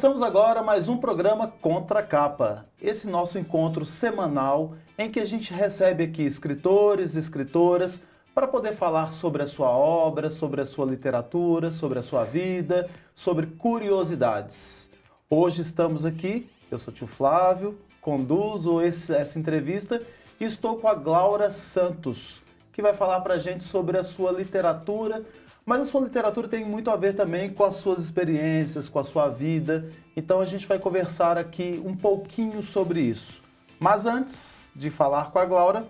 Começamos agora mais um programa Contra a Capa. Esse nosso encontro semanal em que a gente recebe aqui escritores e escritoras para poder falar sobre a sua obra, sobre a sua literatura, sobre a sua vida, sobre curiosidades. Hoje estamos aqui, eu sou o tio Flávio, conduzo essa entrevista e estou com a Glaura Santos, que vai falar para a gente sobre a sua literatura. Mas a sua literatura tem muito a ver também com as suas experiências, com a sua vida. Então a gente vai conversar aqui um pouquinho sobre isso. Mas antes de falar com a Glaura,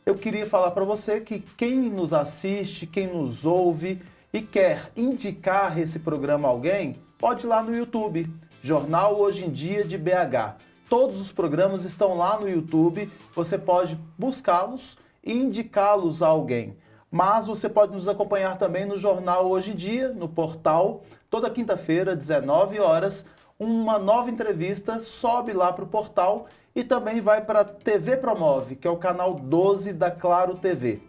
eu queria falar para você que quem nos assiste, quem nos ouve e quer indicar esse programa a alguém, pode ir lá no YouTube, Jornal Hoje em Dia de BH. Todos os programas estão lá no YouTube, você pode buscá-los e indicá-los a alguém. Mas você pode nos acompanhar também no Jornal Hoje em Dia, no portal. Toda quinta-feira, 19 horas, uma nova entrevista sobe lá para o portal e também vai para a TV Promove, que é o canal 12 da Claro TV.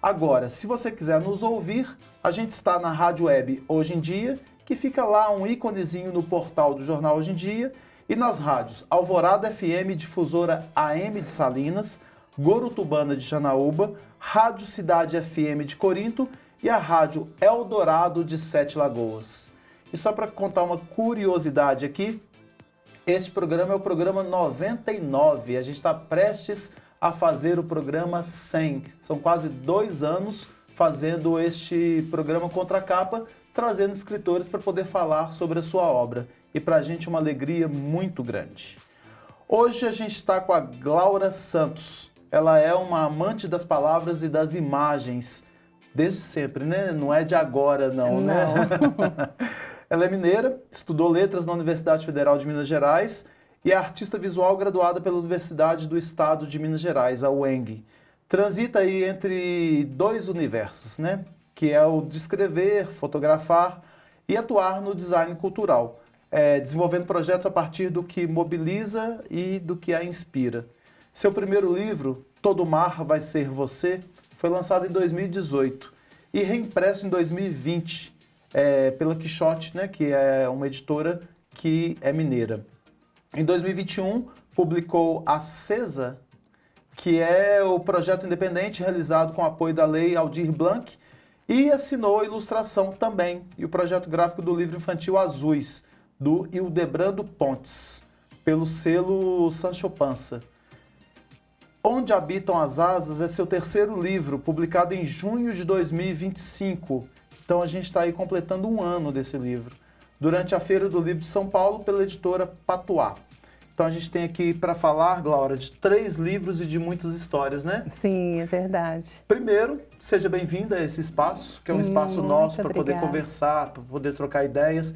Agora, se você quiser nos ouvir, a gente está na Rádio Web Hoje em Dia, que fica lá um íconezinho no portal do Jornal Hoje em Dia, e nas rádios Alvorada FM, Difusora AM de Salinas, Gorutubana de Janaúba, Rádio Cidade FM de Corinto e a Rádio Eldorado de Sete Lagoas. E só para contar uma curiosidade aqui, este programa é o programa 99, a gente está prestes a fazer o programa 100. São quase 2 anos fazendo este programa Contra a Capa, trazendo escritores para poder falar sobre a sua obra. E para a gente é uma alegria muito grande. Hoje a gente está com a Glaura Santos. Ela é uma amante das palavras e das imagens, desde sempre, né? Não é de agora, não, né? Ela é mineira, estudou letras na Universidade Federal de Minas Gerais e é artista visual graduada pela Universidade do Estado de Minas Gerais, a UENG. Transita aí entre 2 universos, né? Que é o de escrever, fotografar e atuar no design cultural, desenvolvendo projetos a partir do que mobiliza e do que a inspira. Seu primeiro livro, Todo Mar Vai Ser Você, foi lançado em 2018 e reimpresso em 2020 pela Quixote, né, que é uma editora que é mineira. Em 2021, publicou Acesa, que é o projeto independente realizado com apoio da Lei Aldir Blanc, e assinou a ilustração também e o projeto gráfico do livro infantil Azuis, do Hildebrando Pontes, pelo selo Sancho Panza. Onde Habitam as Asas é seu terceiro livro, publicado em junho de 2025. Então a gente está aí completando 1 ano desse livro. Durante a Feira do Livro de São Paulo, pela editora Patuá. Então a gente tem aqui para falar, Glaura, de 3 livros e de muitas histórias, né? Sim, é verdade. Primeiro, seja bem-vinda a esse espaço, que é um espaço nosso para poder conversar, para poder trocar ideias.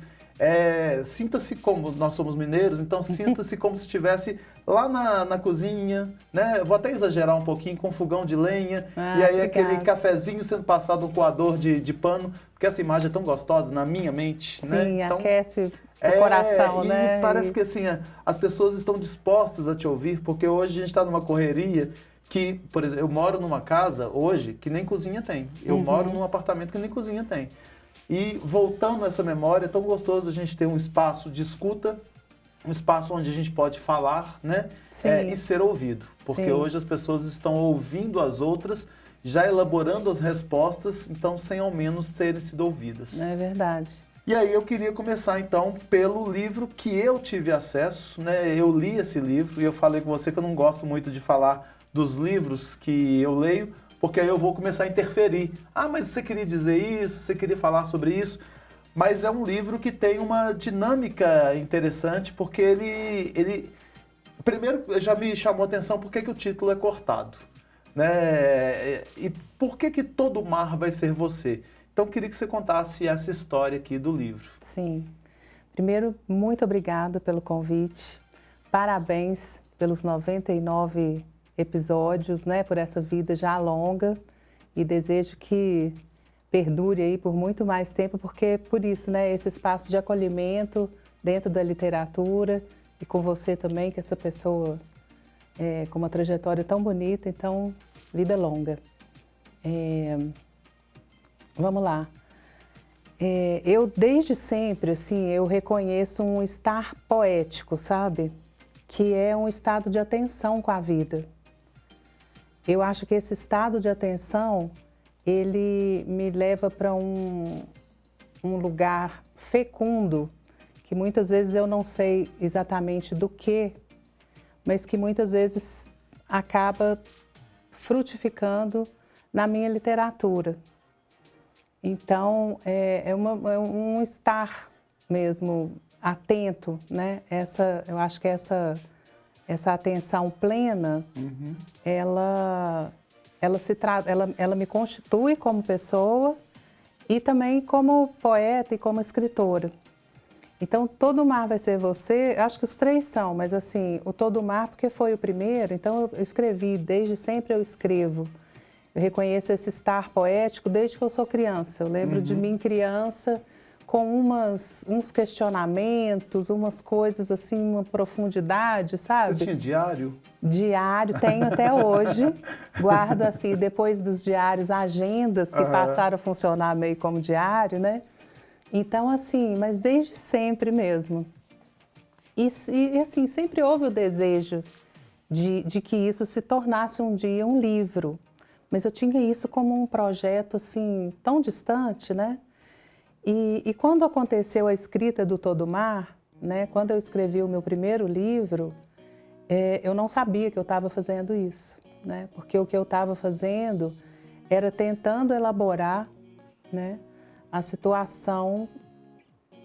Sinta-se como, nós somos mineiros, então sinta-se como se estivesse lá na cozinha, né? Vou até exagerar um pouquinho, com fogão de lenha, e aí aquele cafezinho sendo passado no coador de pano, porque essa imagem é tão gostosa na minha mente, sim, né? Sim, então, aquece o coração, né? E parece que assim, as pessoas estão dispostas a te ouvir, porque hoje a gente está numa correria que, por exemplo, eu moro numa casa hoje que nem cozinha tem. Eu moro num apartamento que nem cozinha tem. E voltando a essa memória, é tão gostoso a gente ter um espaço de escuta, um espaço onde a gente pode falar, né? E ser ouvido. Porque hoje as pessoas estão ouvindo as outras, já elaborando as respostas, então sem ao menos terem sido ouvidas. É verdade. E aí eu queria começar então pelo livro que eu tive acesso, né? Eu li esse livro e eu falei com você que eu não gosto muito de falar dos livros que eu leio, porque aí eu vou começar a interferir. Ah, mas você queria dizer isso, você queria falar sobre isso. Mas é um livro que tem uma dinâmica interessante, porque ele primeiro já me chamou a atenção porque que o título é cortado, né? E por que Todo Mar Vai Ser Você? Então eu queria que você contasse essa história aqui do livro. Sim. Primeiro, muito obrigada pelo convite. Parabéns pelos 99 episódios, né, por essa vida já longa, e desejo que perdure aí por muito mais tempo, porque por isso, né, esse espaço de acolhimento dentro da literatura, e com você também, que essa pessoa com uma trajetória tão bonita, então, vida longa. Vamos lá. Eu, desde sempre, assim, eu reconheço um estar poético, sabe? Que é um estado de atenção com a vida. Eu acho que esse estado de atenção, ele me leva para um lugar fecundo, que muitas vezes eu não sei exatamente do que, mas que muitas vezes acaba frutificando na minha literatura. Então, é um estar mesmo atento, né? Eu acho que essa atenção plena, ela me constitui como pessoa e também como poeta e como escritora. Então, Todo Mar Vai Ser Você, acho que os três são, mas assim, o Todo Mar porque foi o primeiro, então eu escrevi, desde sempre eu escrevo. Eu reconheço esse estar poético desde que eu sou criança. Eu lembro de mim criança com uns questionamentos, umas coisas assim, uma profundidade, sabe? Você tinha diário? Diário, tenho até hoje. Guardo assim, depois dos diários, agendas que passaram a funcionar meio como diário, né? Então, assim, mas desde sempre mesmo. E assim, sempre houve o desejo de que isso se tornasse um dia um livro. Mas eu tinha isso como um projeto, assim, tão distante, né? E quando aconteceu a escrita do Todo Mar, né? Quando eu escrevi o meu primeiro livro, eu não sabia que eu estava fazendo isso, né? Porque o que eu estava fazendo era tentando elaborar, né, a situação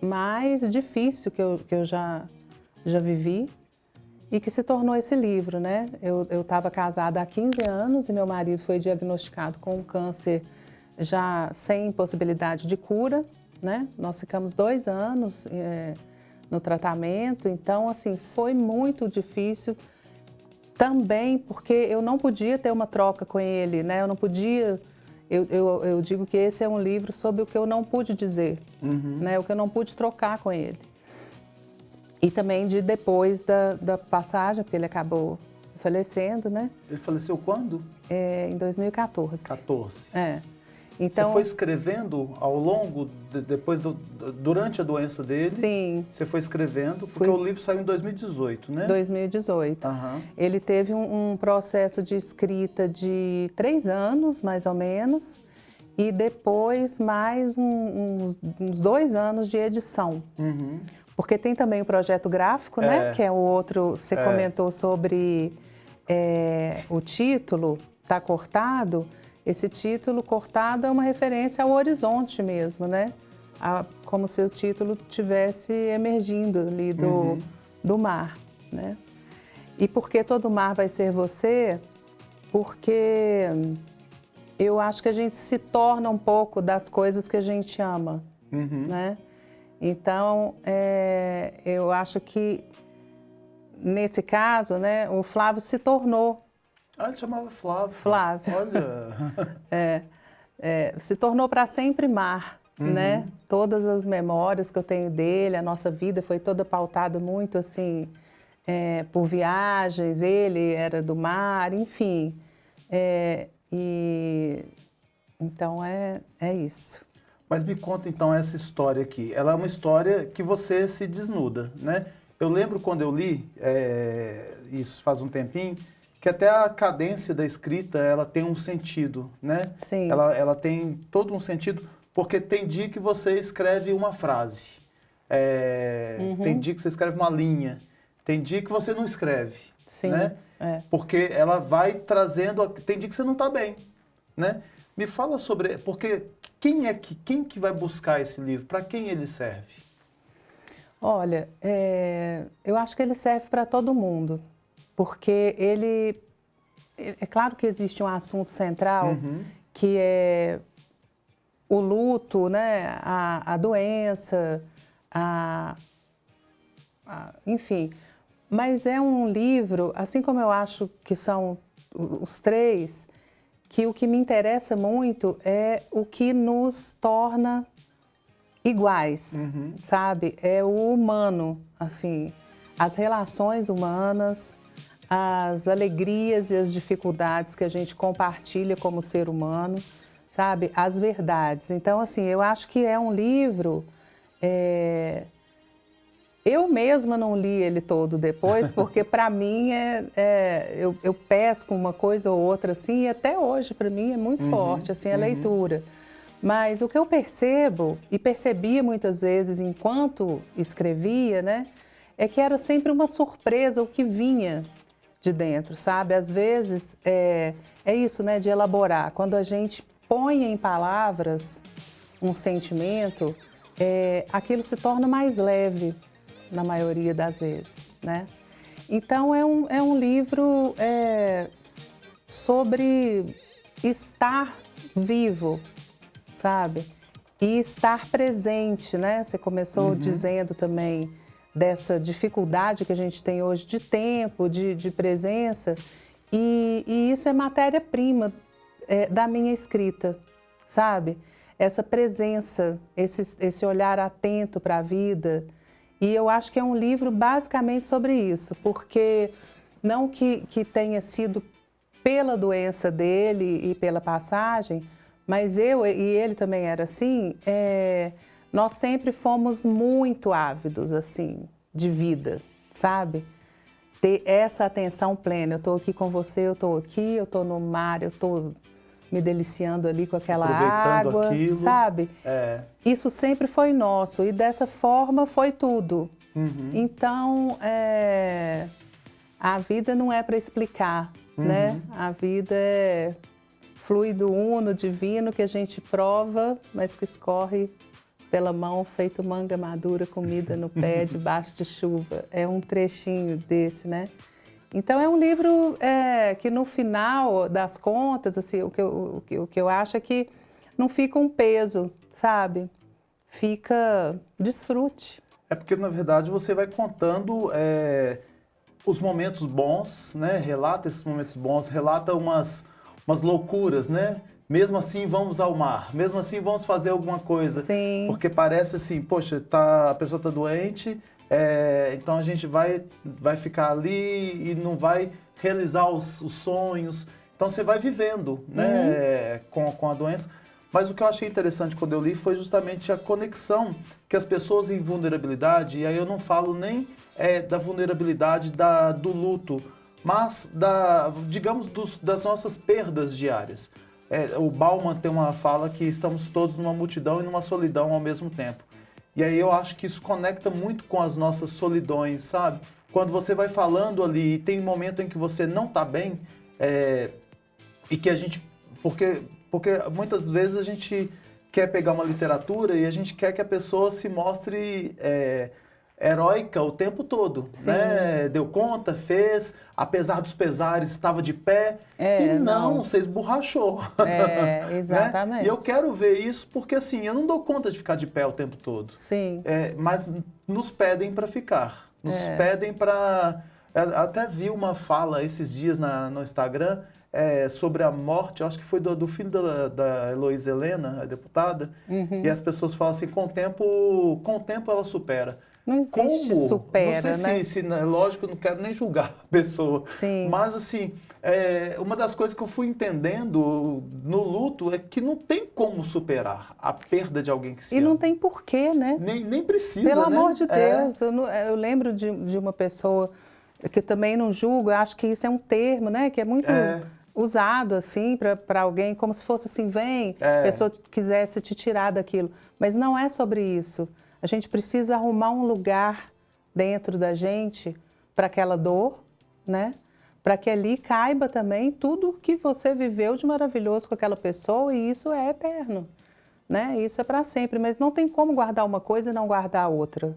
mais difícil que eu já vivi e que se tornou esse livro, né? Eu estava casada há 15 anos e meu marido foi diagnosticado com um câncer já sem possibilidade de cura, né? Nós ficamos 2 anos no tratamento, então, assim, foi muito difícil também porque eu não podia ter uma troca com ele, né? Eu não podia... Eu digo que esse é um livro sobre o que eu não pude dizer, né? O que eu não pude trocar com ele. E também depois da passagem, porque ele acabou falecendo, né? Ele faleceu quando? Em 2014. 14. Então, você foi escrevendo ao longo, durante a doença dele? Sim. Você foi escrevendo, porque o livro saiu em 2018, né? 2018. Ele teve um processo de escrita de 3 anos, mais ou menos, e depois mais uns 2 anos de edição. Porque tem também o projeto gráfico, né? Que é o outro, você comentou sobre o título, tá cortado. Esse título cortado é uma referência ao horizonte mesmo, né? Como se o título tivesse emergindo ali do mar, né? E por que Todo Mar Vai Ser Você? Porque eu acho que a gente se torna um pouco das coisas que a gente ama, né? Então, eu acho que, nesse caso, né, o Flávio se tornou. Ele chamava Flávio. Flávio. Olha! Se tornou para sempre mar, né? Todas as memórias que eu tenho dele, a nossa vida foi toda pautada muito, assim, por viagens. Ele era do mar, enfim. Então, é isso. Mas me conta então essa história aqui. Ela é uma história que você se desnuda, né? Eu lembro quando eu li, isso faz um tempinho, que até a cadência da escrita, ela tem um sentido, né? Sim. Ela tem todo um sentido, porque tem dia que você escreve uma frase, tem dia que você escreve uma linha, tem dia que você não escreve, Sim, né? Porque ela vai trazendo, tem dia que você não está bem, né? Me fala sobre, porque quem que vai buscar esse livro? Para quem ele serve? Olha, eu acho que ele serve para todo mundo, porque é claro que existe um assunto central, que é o luto, né? A doença, enfim. Mas é um livro, assim como eu acho que são os três, que o que me interessa muito é o que nos torna iguais, sabe? É o humano, assim, as relações humanas, as alegrias e as dificuldades que a gente compartilha como ser humano, sabe, as verdades. Então, assim, eu acho que é um livro... Eu mesma não li ele todo depois, porque para mim eu pesco uma coisa ou outra assim, e até hoje para mim é muito forte assim, a leitura. Mas o que eu percebo, e percebia muitas vezes enquanto escrevia, né, é que era sempre uma surpresa o que vinha de dentro, sabe? Às vezes é isso, né, de elaborar. Quando a gente põe em palavras um sentimento, aquilo se torna mais leve, na maioria das vezes, né? Então, é um livro sobre estar vivo, sabe? E estar presente, né? Você começou dizendo também dessa dificuldade que a gente tem hoje de tempo, de presença, e isso é matéria-prima da minha escrita, sabe? Essa presença, esse olhar atento para a vida. E eu acho que é um livro basicamente sobre isso, porque não que tenha sido pela doença dele e pela passagem, mas eu e ele também era assim, nós sempre fomos muito ávidos, assim, de vida, sabe? Ter essa atenção plena. Eu estou aqui com você, eu estou aqui, eu estou no mar, eu estou me deliciando ali com aquela água, aquilo. Sabe? Isso sempre foi nosso e dessa forma foi tudo. Então, a vida não é para explicar, né? A vida é fluido uno, divino, que a gente prova, mas que escorre pela mão, feito manga madura, comida no pé, debaixo de chuva. É um trechinho desse, né? Então, é um livro que, no final das contas, assim, o que eu acho é que não fica um peso, sabe? Fica desfrute. É porque, na verdade, você vai contando os momentos bons, né? Relata esses momentos bons, relata umas loucuras, né? Mesmo assim, vamos ao mar. Mesmo assim, vamos fazer alguma coisa. Sim. Porque parece assim, poxa, a pessoa está doente... então a gente vai ficar ali e não vai realizar os sonhos. Então você vai vivendo, né, com a doença. Mas o que eu achei interessante quando eu li foi justamente a conexão que as pessoas em vulnerabilidade, e aí eu não falo nem da vulnerabilidade do luto, mas digamos, das nossas perdas diárias. O Bauman tem uma fala que estamos todos numa multidão e numa solidão ao mesmo tempo. E aí eu acho que isso conecta muito com as nossas solidões, sabe? Quando você vai falando ali e tem um momento em que você não está bem, e que a gente... Porque muitas vezes a gente quer pegar uma literatura e a gente quer que a pessoa se mostre heróica o tempo todo, né? Deu conta, fez, apesar dos pesares, estava de pé. E não, você esborrachou. Exatamente. Né? E eu quero ver isso porque, assim, eu não dou conta de ficar de pé o tempo todo. Sim. Mas nos pedem para ficar. Nos pedem para... Até vi uma fala esses dias no Instagram sobre a morte, eu acho que foi do filho da Heloísa Helena, a deputada, e as pessoas falam assim, com o tempo ela supera. Não existe supera, não sei né? Lógico, eu não quero nem julgar a pessoa. Sim. Mas, assim, uma das coisas que eu fui entendendo no luto é que não tem como superar a perda de alguém que se ama. E não tem porquê, né? Nem precisa, Pelo né? amor de Deus. Eu lembro de uma pessoa que também não julgo, eu acho que isso é um termo, né? Que é muito usado, assim, para alguém, como se fosse assim, a pessoa quisesse te tirar daquilo. Mas não é sobre isso. A gente precisa arrumar um lugar dentro da gente para aquela dor, né? Para que ali caiba também tudo que você viveu de maravilhoso com aquela pessoa e isso é eterno, né? Isso é para sempre, mas não tem como guardar uma coisa e não guardar a outra.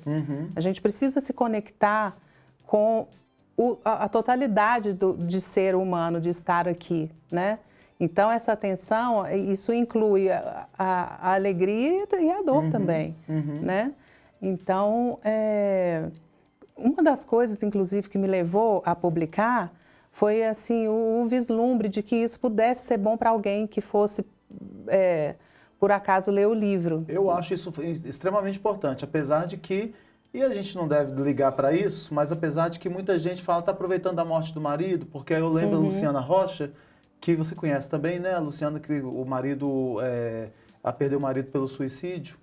A gente precisa se conectar com a totalidade de ser humano, de estar aqui, né? Então, essa atenção, isso inclui a alegria e a dor também, né? Então, uma das coisas, inclusive, que me levou a publicar foi, assim, o vislumbre de que isso pudesse ser bom para alguém que fosse, por acaso, ler o livro. Eu acho isso extremamente importante, apesar de que, e a gente não deve ligar para isso, mas apesar de que muita gente fala, está aproveitando a morte do marido, porque eu lembro a Luciana Rocha, que você conhece também, né? A Luciana, que o marido, ela perdeu o marido pelo suicídio,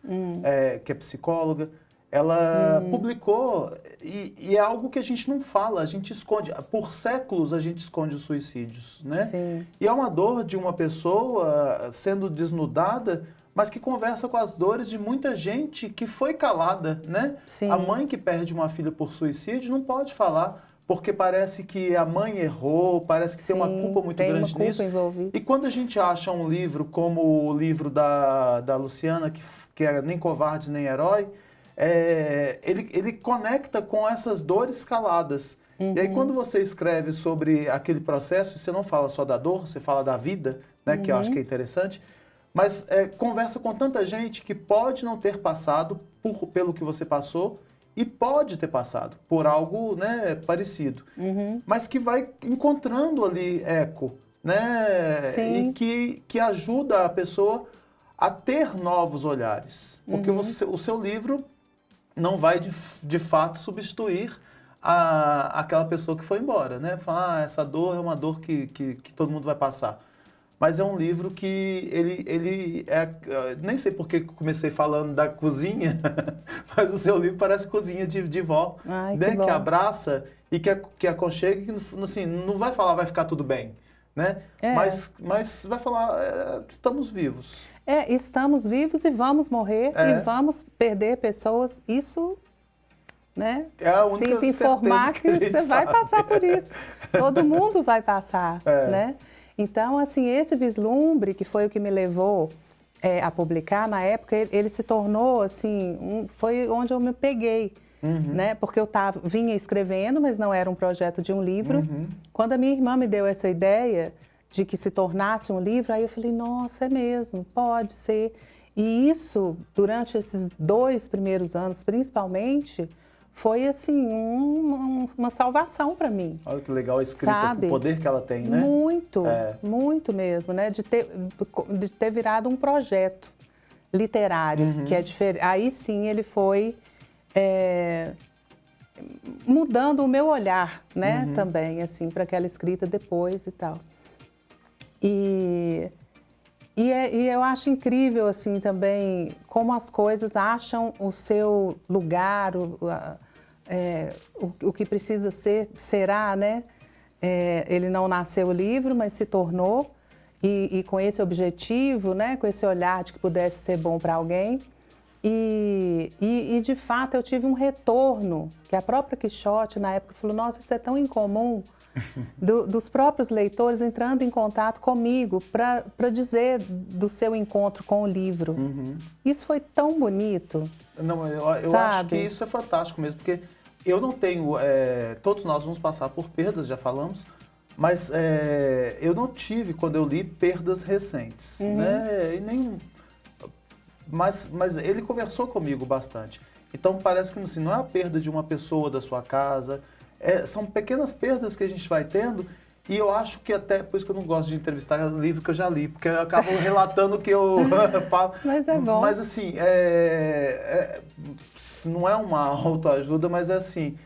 que é psicóloga. Ela publicou, e é algo que a gente não fala, a gente esconde. Por séculos a gente esconde os suicídios, né? Sim. E é uma dor de uma pessoa sendo desnudada, mas que conversa com as dores de muita gente que foi calada, né? Sim. A mãe que perde uma filha por suicídio não pode falar, porque parece que a mãe errou, parece que tem uma culpa muito grande nisso. Tem uma culpa envolvida. E quando a gente acha um livro como o livro da Luciana, que é Nem Covardes Nem Herói, ele conecta com essas dores caladas. E aí quando você escreve sobre aquele processo, você não fala só da dor, você fala da vida, né, que eu acho que é interessante, mas conversa com tanta gente que pode não ter passado pelo que você passou e pode ter passado por algo, né, parecido, mas que vai encontrando ali eco, né, Sim. e que ajuda a pessoa a ter novos olhares, porque o seu livro não vai de fato substituir aquela pessoa que foi embora, né? Falar, essa dor é uma dor que todo mundo vai passar. Mas é um livro que ele nem sei porque comecei falando da cozinha, mas o seu livro parece cozinha de vó, Ai, né? que bom. Que abraça e que aconchega, que assim, não vai falar vai ficar tudo bem, né? Mas vai falar estamos vivos. Estamos vivos e vamos morrer e vamos perder pessoas. Isso, né? É a única Sinto informar que você vai passar por isso. Todo mundo vai passar, né? Então, assim, esse vislumbre, que foi o que me levou a publicar, na época, ele se tornou, assim, foi onde eu me peguei, né? Porque eu vinha escrevendo, mas não era um projeto de um livro. Quando a minha irmã me deu essa ideia de que se tornasse um livro, aí eu falei, nossa, é mesmo, pode ser. E isso, durante esses 2 primeiros anos, principalmente, foi assim, uma salvação para mim. Olha que legal a escrita, sabe? O poder que ela tem, né? Muito, muito mesmo, né? De ter virado um projeto literário, que é diferente. Aí sim ele foi mudando o meu olhar, né? Também, assim, para aquela escrita depois e tal. E eu acho incrível, assim, também, como as coisas acham o seu lugar, o que precisa ser, será, né? Ele não nasceu o livro, mas se tornou, e com esse objetivo, né? Com esse olhar de que pudesse ser bom para alguém. E, de fato, eu tive um retorno, que a própria Quixote, na época, falou, nossa, isso é tão incomum, dos próprios leitores entrando em contato comigo para dizer do seu encontro com o livro. Isso foi tão bonito. Não, eu acho que isso é fantástico mesmo, porque eu não tenho... todos nós vamos passar por perdas, já falamos, mas eu não tive, quando eu li, perdas recentes, né? E nem... Mas ele conversou comigo bastante. Então parece que assim, não é a perda de uma pessoa da sua casa, são pequenas perdas que a gente vai tendo, e eu acho que até, por isso que eu não gosto de entrevistar livro que eu já li, porque eu acabo relatando o que eu falo. Mas é bom. Mas assim, não é uma autoajuda, mas é assim,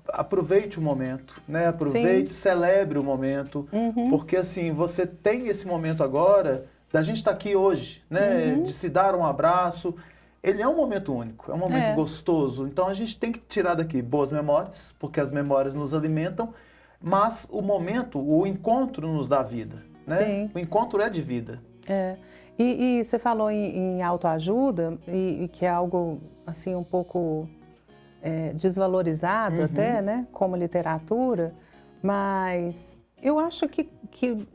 aproveite o momento, né? Aproveite, celebre o momento, porque assim, você tem esse momento agora, da gente estar aqui hoje, né? De se dar um abraço. Ele é um momento único, é um momento gostoso. Então a gente tem que tirar daqui boas memórias, porque as memórias nos alimentam, mas o momento, o encontro nos dá vida, né? Sim. O encontro é de vida. E você falou em autoajuda, e que é algo assim um pouco desvalorizado até, né? Como literatura, mas eu acho que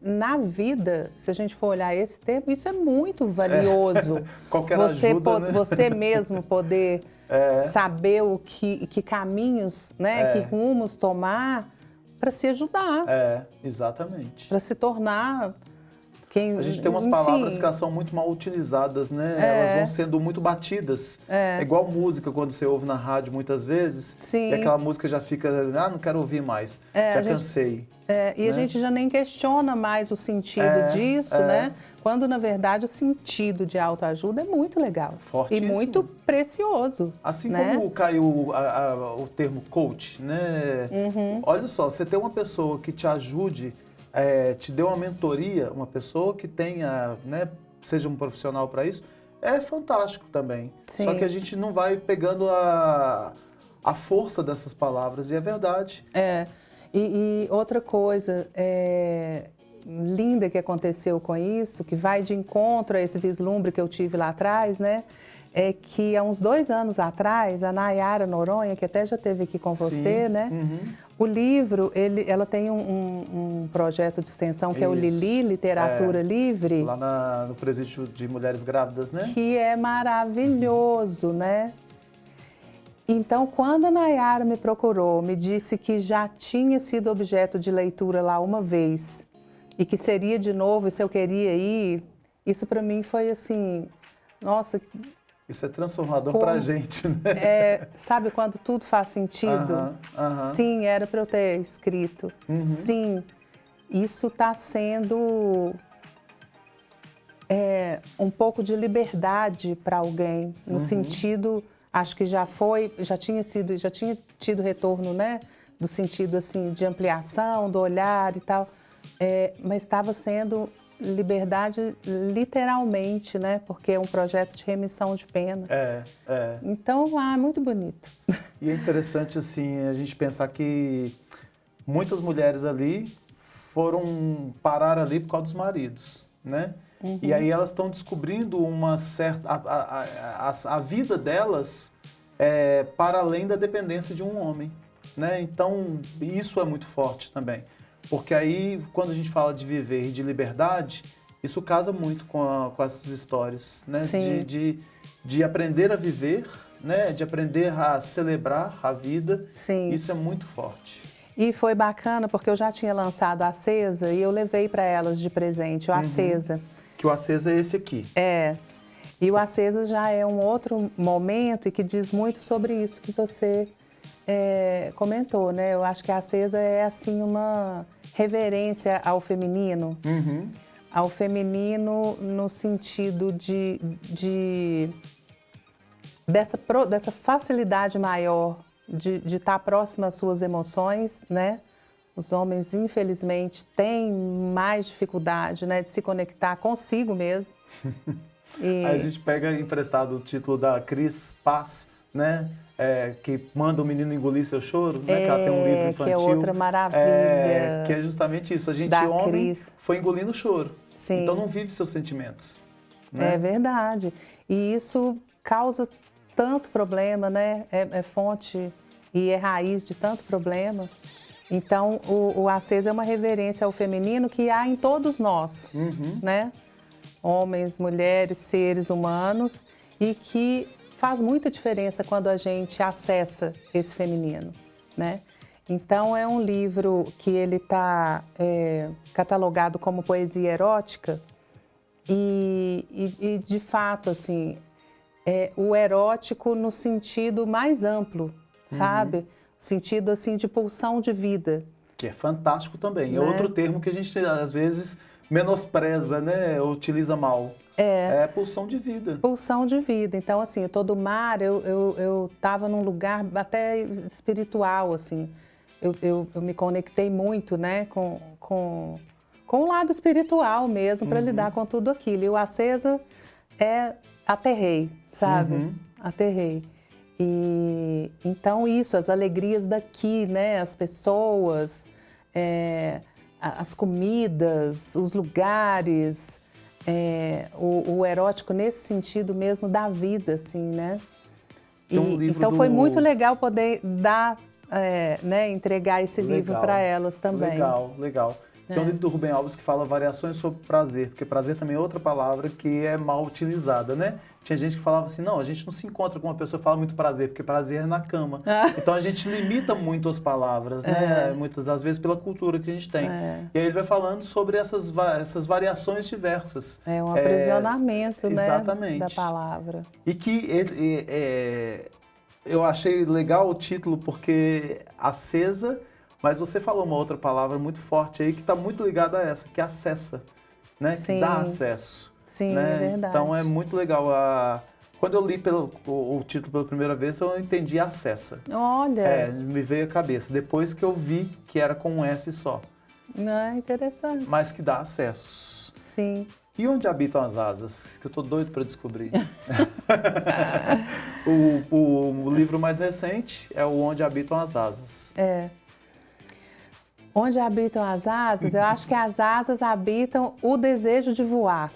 na vida, se a gente for olhar esse tempo, isso é muito valioso. Qualquer ajuda, né? Você mesmo poder saber que caminhos, né, que rumos tomar para se ajudar. Exatamente. Para se tornar quem... A gente tem umas palavras que elas são muito mal utilizadas, né? Elas vão sendo muito batidas. É igual música, quando você ouve na rádio muitas vezes. Sim. E aquela música já fica, não quero ouvir mais, já cansei. E a gente já nem questiona mais o sentido disso, né? Quando, na verdade, o sentido de autoajuda é muito legal. Fortíssimo. E muito precioso. Assim, né? como caiu o termo coach, né? Olha só, você tem uma pessoa que te ajude te deu uma mentoria, uma pessoa que tenha, né, seja um profissional para isso, é fantástico também. Sim. Só que a gente não vai pegando a força dessas palavras, e é verdade. E outra coisa linda que aconteceu com isso, que vai de encontro a esse vislumbre que eu tive lá atrás, né? É que há uns 2 anos atrás, a Nayara Noronha, que até já esteve aqui com você, Sim. né? Uhum. O livro, ela tem um projeto de extensão que é o Isso. Lili, Literatura Livre. Lá no Presídio de Mulheres Grávidas, né? Que é maravilhoso, né? Então, quando a Nayara me procurou, me disse que já tinha sido objeto de leitura lá uma vez e que seria de novo, e se eu queria ir, isso para mim foi assim, nossa... Isso é transformador para a gente, né? Sabe quando tudo faz sentido? Sim, era para eu ter escrito. Sim, isso está sendo um pouco de liberdade para alguém, no sentido, acho que já tinha tido retorno, né? Do sentido assim de ampliação, do olhar e tal, mas estava sendo liberdade literalmente, né? Porque é um projeto de remissão de pena. Então, muito bonito. E é interessante, assim, a gente pensar que muitas mulheres ali foram parar ali por causa dos maridos, né? E aí elas estão descobrindo uma certa... A vida delas para além da dependência de um homem, né? Então, isso é muito forte também. Porque aí, quando a gente fala de viver e de liberdade, isso casa muito com essas histórias, né? De aprender a viver, né? De aprender a celebrar a vida. Sim. Isso é muito forte. E foi bacana porque eu já tinha lançado a Acesa e eu levei para elas de presente o Acesa. Que o Acesa é esse aqui. E o Acesa já é um outro momento e que diz muito sobre isso que você comentou, né? Eu acho que a Acesa é assim uma reverência ao feminino. Ao feminino no sentido dessa facilidade maior de estar próximo às suas emoções, né? Os homens, infelizmente, têm mais dificuldade, né, de se conectar consigo mesmo. Aí a gente pega emprestado o título da Cris Paz, né? Que manda o menino engolir seu choro, né? Que ela tem um livro infantil. Que é outra maravilha. Que é justamente isso. A gente, homem, foi engolindo o choro. Sim. Então não vive seus sentimentos. Né? É verdade. E isso causa tanto problema, né? É fonte e é raiz de tanto problema. Então, o Acesa é uma reverência ao feminino que há em todos nós, né? Homens, mulheres, seres humanos, e que faz muita diferença quando a gente acessa esse feminino, né? Então, é um livro que ele está catalogado como poesia erótica e de fato, assim, o erótico no sentido mais amplo, sabe? Sentido, assim, de pulsão de vida. Que é fantástico também. Né? É outro termo que a gente, às vezes, menospreza, né? Ou utiliza mal. É pulsão de vida. Pulsão de vida. Então, assim, eu tô do mar, eu tava num lugar até espiritual, assim. Eu me conectei muito, né? Com o lado espiritual mesmo, para lidar com tudo aquilo. E o Acesa aterrei, sabe? Aterrei. E então isso, as alegrias daqui, né? As pessoas, as comidas, os lugares, o erótico nesse sentido mesmo da vida, assim, né? Então foi muito legal poder dar, né? Entregar esse livro para elas também. Legal. Tem um livro do Rubem Alves que fala variações sobre prazer, porque prazer também é outra palavra que é mal utilizada, né? Tinha gente que falava assim, não, a gente não se encontra com uma pessoa que fala muito prazer, porque prazer é na cama. Então a gente limita muito as palavras, né? Muitas das vezes pela cultura que a gente tem. E aí ele vai falando sobre essas variações diversas. É um aprisionamento, né? Exatamente. Da palavra. E que eu achei legal o título porque Acesa, mas você falou uma outra palavra muito forte aí que está muito ligada a essa, que é acessa, né? Sim. Que dá acesso. Sim, né? é verdade. Então é muito legal. Quando eu li o título pela primeira vez, eu entendi acessa. Olha! Me veio à cabeça. Depois que eu vi que era com um S só. Não é interessante? mas que dá acessos. Sim. E onde habitam as asas? Que eu estou doido para descobrir. O livro mais recente é o Onde Habitam as Asas. É. Onde habitam as asas, eu acho que as asas habitam o desejo de voar,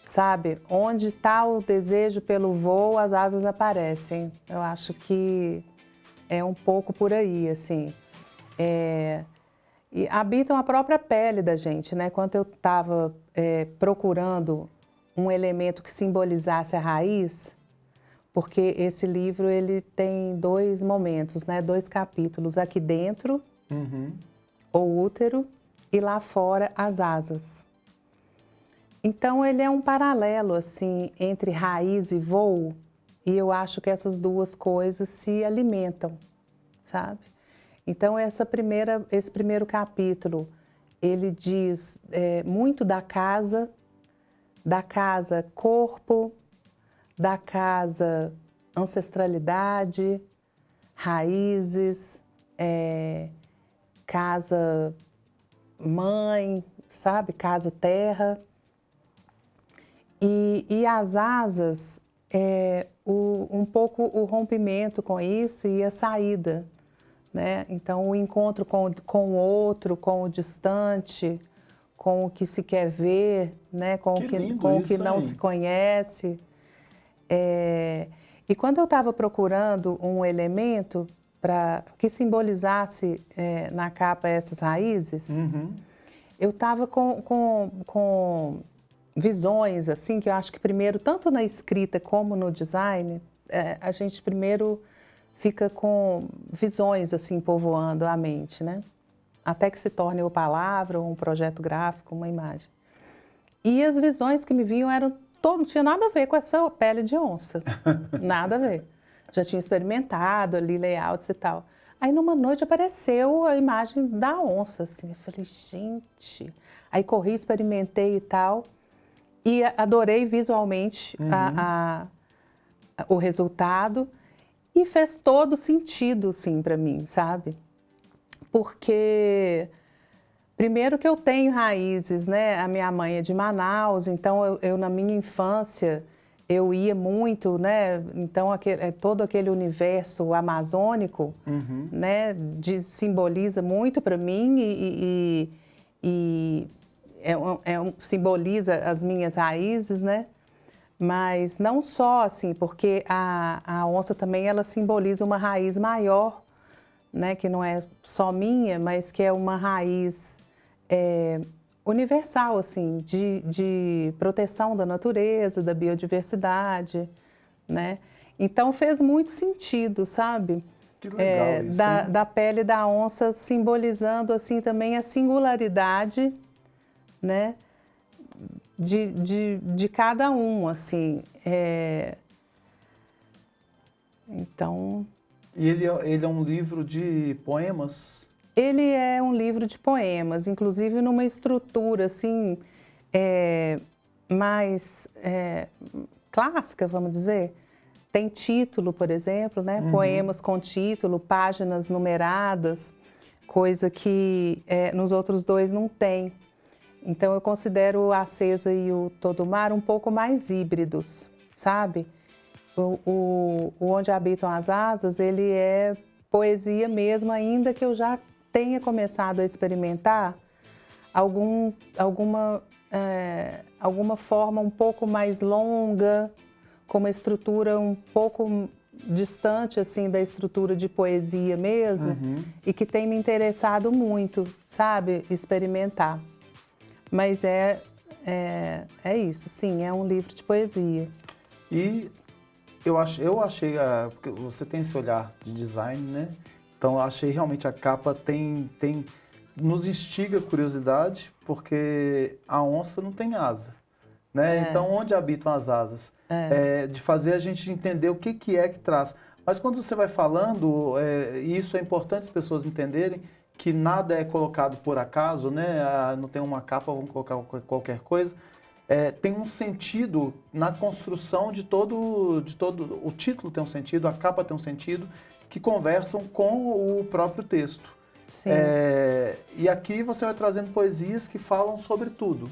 sabe? Onde está o desejo pelo voo, as asas aparecem. Eu acho que é um pouco por aí, assim. E habitam a própria pele da gente, né? Quando eu estava procurando um elemento que simbolizasse a raiz, porque esse livro ele tem 2 momentos, né? 2 capítulos, aqui dentro, o útero, e lá fora, as asas. Então ele é um paralelo assim entre raiz e voo, e eu acho que essas 2 coisas se alimentam, sabe? Então esse primeiro capítulo, ele diz muito da casa corpo, da casa ancestralidade, raízes, casa mãe, sabe? Casa terra. E as asas um pouco o rompimento com isso e a saída, né? Então o encontro com o outro, com o distante, com o que se quer ver, né? Com o que não se conhece. E quando eu estava procurando um elemento que simbolizasse na capa essas raízes, eu estava com visões, assim, que eu acho que primeiro, tanto na escrita como no design, a gente primeiro fica com visões, assim, povoando a mente, né? Até que se torne uma palavra, um projeto gráfico, uma imagem. E as visões que me vinham não tinha nada a ver com essa pele de onça, nada a ver. Já tinha experimentado ali layouts e tal. Aí numa noite apareceu a imagem da onça, assim, eu falei, gente... Aí corri, experimentei e tal, e adorei visualmente o resultado, e fez todo sentido, sim, para mim, sabe? Porque, primeiro que eu tenho raízes, né? A minha mãe é de Manaus, então eu na minha infância, eu ia muito, né? Então, todo aquele universo amazônico, né? Simboliza muito para mim e simboliza as minhas raízes, né? Mas não só assim, porque a onça também ela simboliza uma raiz maior, né? Que não é só minha, mas que é uma raiz universal, assim, de proteção da natureza, da biodiversidade, né? Então fez muito sentido, sabe? Que legal isso, da pele da onça simbolizando assim também a singularidade, né? De cada um, assim. Então... E ele é um livro de poemas? Ele é um livro de poemas, inclusive numa estrutura, assim, mais clássica, vamos dizer. Tem título, por exemplo, né? Poemas com título, páginas numeradas, coisa que nos outros 2 não tem. Então, eu considero o Acesa e o Todo Mar um pouco mais híbridos, sabe? O Onde Habitam as Asas, ele é poesia mesmo, ainda que eu já tenha começado a experimentar alguma forma um pouco mais longa, com uma estrutura um pouco distante assim da estrutura de poesia mesmo, e que tem me interessado muito, sabe? Experimentar. Mas é isso, sim, é um livro de poesia. E eu achei, porque você tem esse olhar de design, né? Então eu achei realmente a capa nos instiga a curiosidade, porque a onça não tem asa, né? Então onde habitam as asas? De fazer a gente entender o que é que traz. Mas quando você vai falando, e isso é importante as pessoas entenderem, que nada é colocado por acaso, né? Não tem uma capa, vamos colocar qualquer coisa. Tem um sentido na construção de todo... O título tem um sentido, a capa tem um sentido, que conversam com o próprio texto. Sim. E aqui você vai trazendo poesias que falam sobre tudo.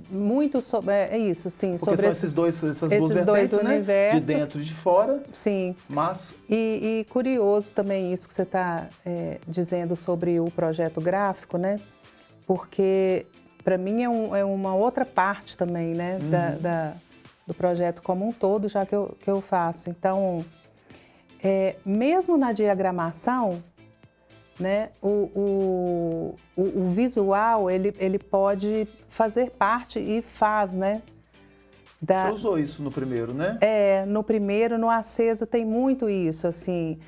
Muito sobre, é isso, sim. Porque sobre são essas duas vertentes, dois né? universos. De dentro e de fora. Sim. Mas... E curioso também isso que você está dizendo sobre o projeto gráfico, né? Porque para mim é uma outra parte também, né? Do projeto como um todo, já que eu faço. Então, mesmo na diagramação, né, o visual, ele pode fazer parte e faz, né? Você usou isso no primeiro, né? No primeiro, no Acesa, tem muito isso, assim.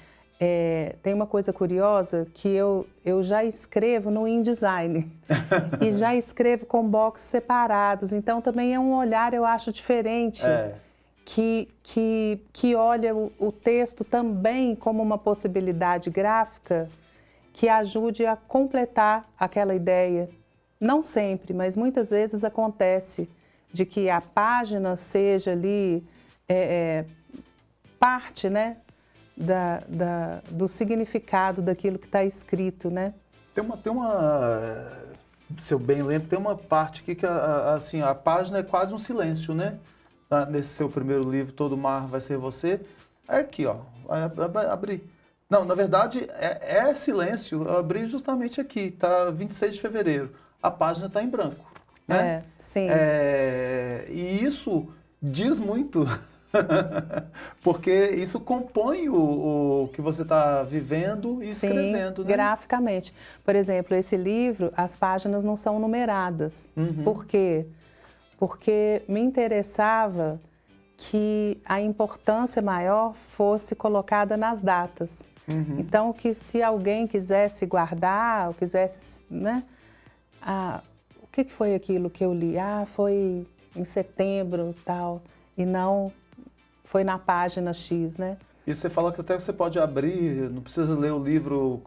Tem uma coisa curiosa que eu já escrevo no InDesign e já escrevo com boxes separados, então também é um olhar, eu acho, diferente, que olha o texto também como uma possibilidade gráfica que ajude a completar aquela ideia. Não sempre, mas muitas vezes acontece de que a página seja ali parte, né, do significado daquilo que está escrito, né? Se eu bem lembro, tem uma parte aqui que assim, a página é quase um silêncio, né? Nesse seu primeiro livro, Todo Mar Vai Ser Você. É aqui, ó, abri. Não, na verdade, é silêncio. Eu abri justamente aqui, tá 26 de fevereiro. A página está em branco, né? Sim. E isso diz muito, porque isso compõe o que você está vivendo e escrevendo, né? Graficamente. Por exemplo, esse livro, as páginas não são numeradas. Por quê? Porque me interessava que a importância maior fosse colocada nas datas. Então, que se alguém quisesse guardar, ou quisesse, né? O que foi aquilo que eu li? Foi em setembro, tal, e não foi na página X, né? E você fala que até você pode abrir, não precisa ler o livro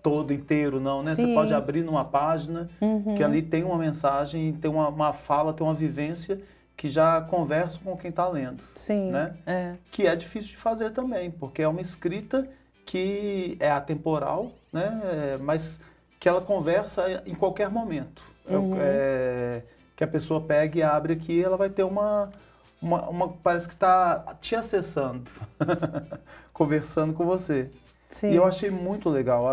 todo inteiro, não, né? Sim. Você pode abrir numa página que ali tem uma mensagem, tem uma fala, tem uma vivência que já conversa com quem está lendo. Sim, né? Que é difícil de fazer também, porque é uma escrita que é atemporal, né? Mas que ela conversa em qualquer momento. Que a pessoa pega e abre aqui, ela vai ter parece que está te acessando, conversando com você. Sim. E eu achei muito legal.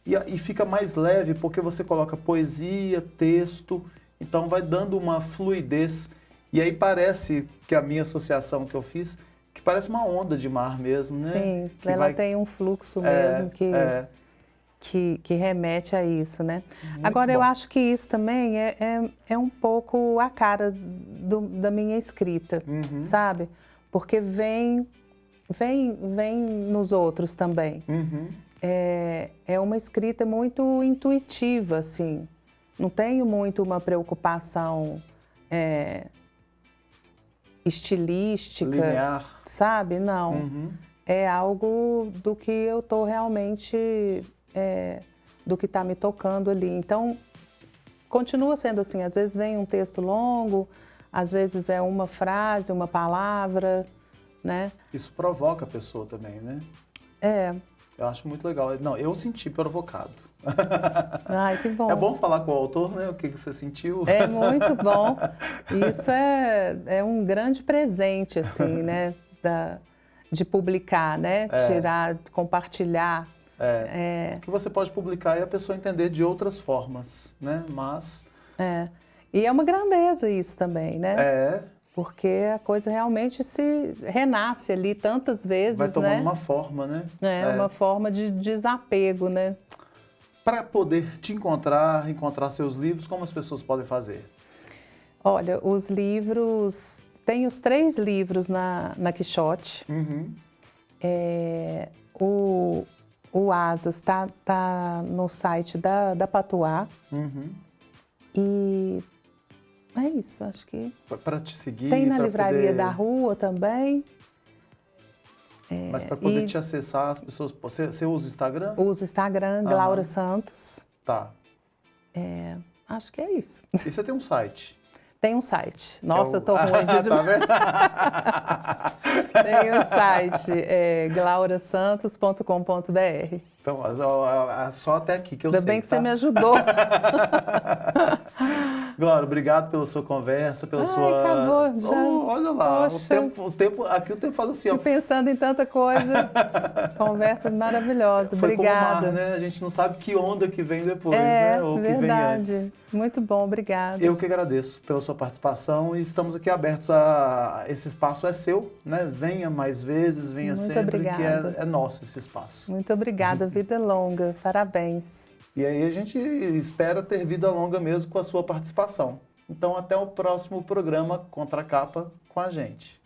E fica mais leve porque você coloca poesia, texto, então vai dando uma fluidez. E aí parece que a minha associação que eu fiz, que parece uma onda de mar mesmo, né? Sim, ela tem um fluxo mesmo que remete a isso, né? Agora, eu acho que isso também é um pouco a cara da minha escrita, sabe? Porque vem nos outros também. É uma escrita muito intuitiva, assim. Não tenho muito uma preocupação estilística. Linear. Sabe? Não. É algo do que eu estou realmente... do que está me tocando ali. Então, continua sendo assim. Às vezes vem um texto longo, às vezes é uma frase, uma palavra, né? Isso provoca a pessoa também, né? Eu acho muito legal. Não, eu senti provocado. Ai, que bom. É bom falar com o autor, né? O que você sentiu. É muito bom. Isso é um grande presente, assim, né? De publicar, né? Tirar, compartilhar. Que você pode publicar e a pessoa entender de outras formas, né? Mas... E é uma grandeza isso também, né? Porque a coisa realmente se renasce ali tantas vezes, vai tomando né? uma forma, né? Uma forma de desapego, né? Para poder te encontrar seus livros, como as pessoas podem fazer? Olha, os livros... Tem os 3 livros na Quixote. O Asas tá no site da Patuá. E é isso, acho que... Para te seguir... Tem na Livraria da Rua também. Mas para poder te acessar, as pessoas... Você usa o Instagram? Uso o Instagram, Glaura Santos. Tá. Acho que é isso. E você tem um site? Tem um site. Nossa, eu tô ruim Tá de... vendo? Tem um site, glaurasantos.com.br. Então, só até aqui que eu Ainda sei, bem que tá? você me ajudou. Glória, obrigado pela sua conversa, pela sua... Acabou, já. Oh, olha lá, Poxa. aqui o tempo faz assim, ó. E pensando em tanta coisa. Conversa maravilhosa. Foi como o Obrigada. mar, né? A gente não sabe que onda que vem depois, É, né? Ou que vem verdade. antes. Muito bom, obrigada. Eu que agradeço pela sua participação e estamos aqui abertos a... Esse espaço é seu, né? Venha mais vezes, venha Muito sempre, obrigada. que é nosso esse espaço. Muito obrigada, vida longa. Parabéns. E aí a gente espera ter vida longa mesmo com a sua participação. Então até o próximo programa Contra a Capa com a gente.